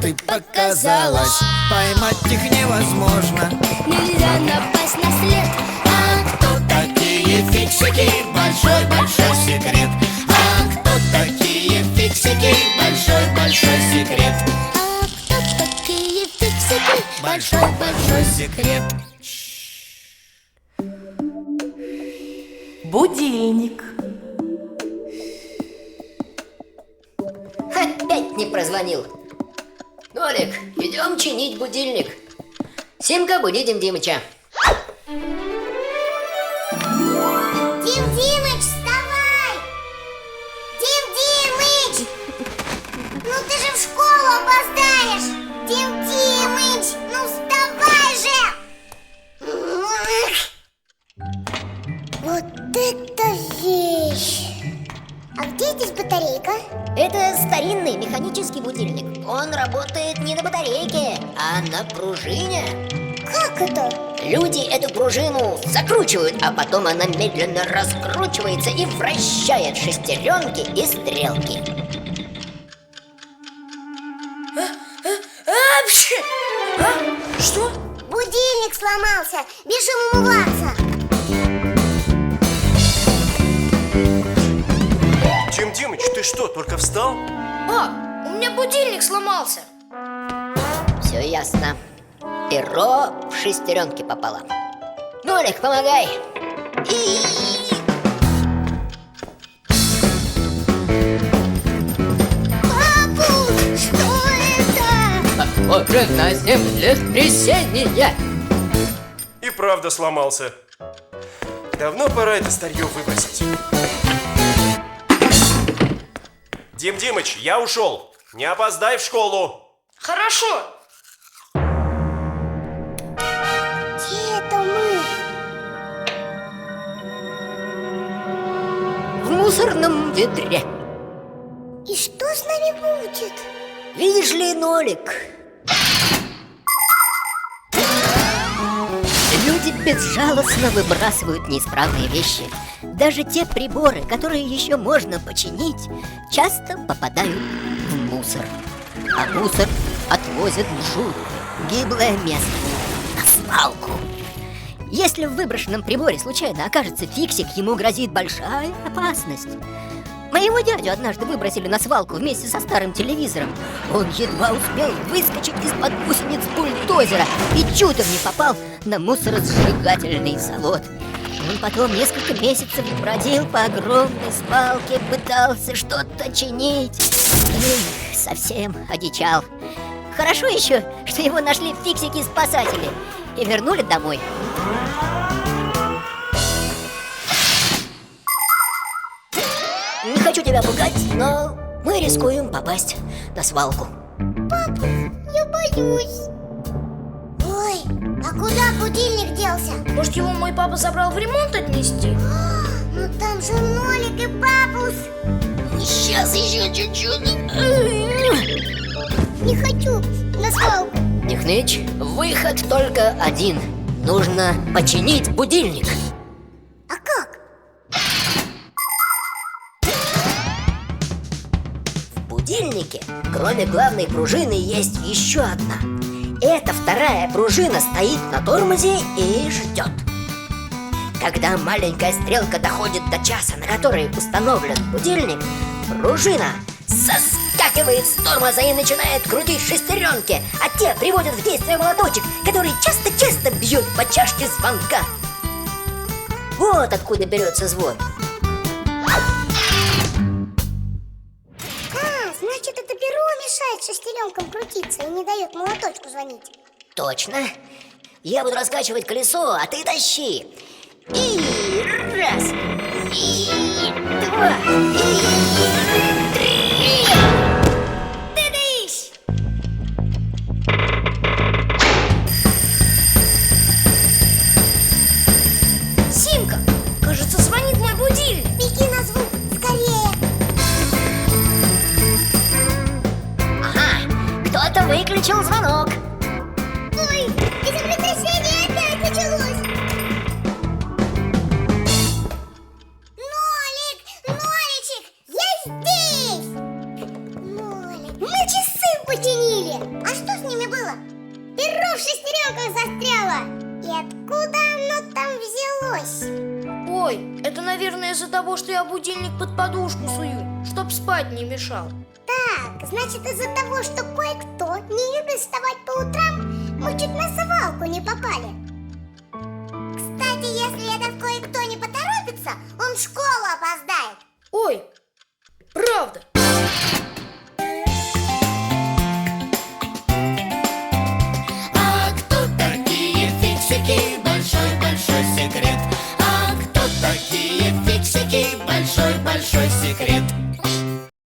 ты показалась, поймать их невозможно. Нельзя напасть на след. А кто такие фиксики? Большой-большой секрет. А кто такие фиксики? Большой-большой секрет. А кто такие фиксики? Большой-большой секрет. Будильник. Опять не прозвонил. Нолик, идем чинить будильник. Симка, буди Дим Димыча. Дим Димыч, вставай! Дим Димыч! Ну ты же в школу опоздаешь! Дим Димыч, ну вставай же! Вот это вещь! А где здесь батарейка? Это старинный механический будильник. Он работает не на батарейке, а на пружине. Как это? Люди эту пружину закручивают, а потом она медленно раскручивается и вращает шестеренки и стрелки. Что? Будильник сломался! Бежим умываться! Дим Димыч, ты что, только встал? Пап, у меня будильник сломался. Все ясно. Перо в шестеренки попало. Нолик, помогай. И... Папу, что это? Похоже на землетрясение. И правда сломался. Давно пора это старье выбросить. Дим Димыч, я ушел. Не опоздай в школу. Хорошо. Где это мы? В мусорном ведре. И что с нами будет? Видишь ли, Нолик? Люди безжалостно выбрасывают неисправные вещи. Даже те приборы, которые еще можно починить, часто попадают в мусор. А мусор отвозят в жуткое, гиблое место — на свалку. Если в выброшенном приборе случайно окажется фиксик, ему грозит большая опасность. Моего дядю однажды выбросили на свалку вместе со старым телевизором. Он едва успел выскочить из-под гусениц бульдозера и чудом не попал на мусоросжигательный завод. Он потом несколько месяцев бродил по огромной свалке, пытался что-то чинить. Эх, совсем одичал. Хорошо еще, что его нашли фиксики-спасатели и вернули домой. Не хочу тебя пугать, но мы рискуем попасть на свалку. Папа, я боюсь. Ой, а куда будильник делся? Может, его мой папа забрал в ремонт отнести? Ну там же Нолик и Папус. Сейчас еще чуть-чуть. Не хочу на свалку. Нихныч, выход только один. Нужно починить будильник. А как? В будильнике, кроме главной пружины, есть еще одна. Эта вторая пружина стоит на тормозе и ждет. Когда маленькая стрелка доходит до часа, на который установлен будильник, пружина соскакивает с тормоза и начинает крутить шестеренки, а те приводят в действие молоточек, который часто-часто бьет по чашке звонка. Вот откуда берется звон. Значит, это перо мешает шестеренкам крутиться и не дает молоточку звонить. Точно. Я буду раскачивать колесо, а ты тащи. И раз, и два, и три. Тыдыщ! Симка, кажется, звонит мой будильник. Беги на звук, скорее. Ага, кто-то выключил звонок. Ой, и землетрясение опять началось. Нолик, Ноличек, я здесь. Нолик, на часы починили. А что с ними было? Перо в шестеренках застряло. И откуда оно там взялось? Ой, это, наверное, из-за того, что я будильник под подушку сую, чтоб спать не мешал. Так, значит, из-за того, что кое-кто не любит вставать по утрам, мы чуть на свалку не попали. Кстати, если этот кое-кто не поторопится, он в школу опоздает. Ой, правда.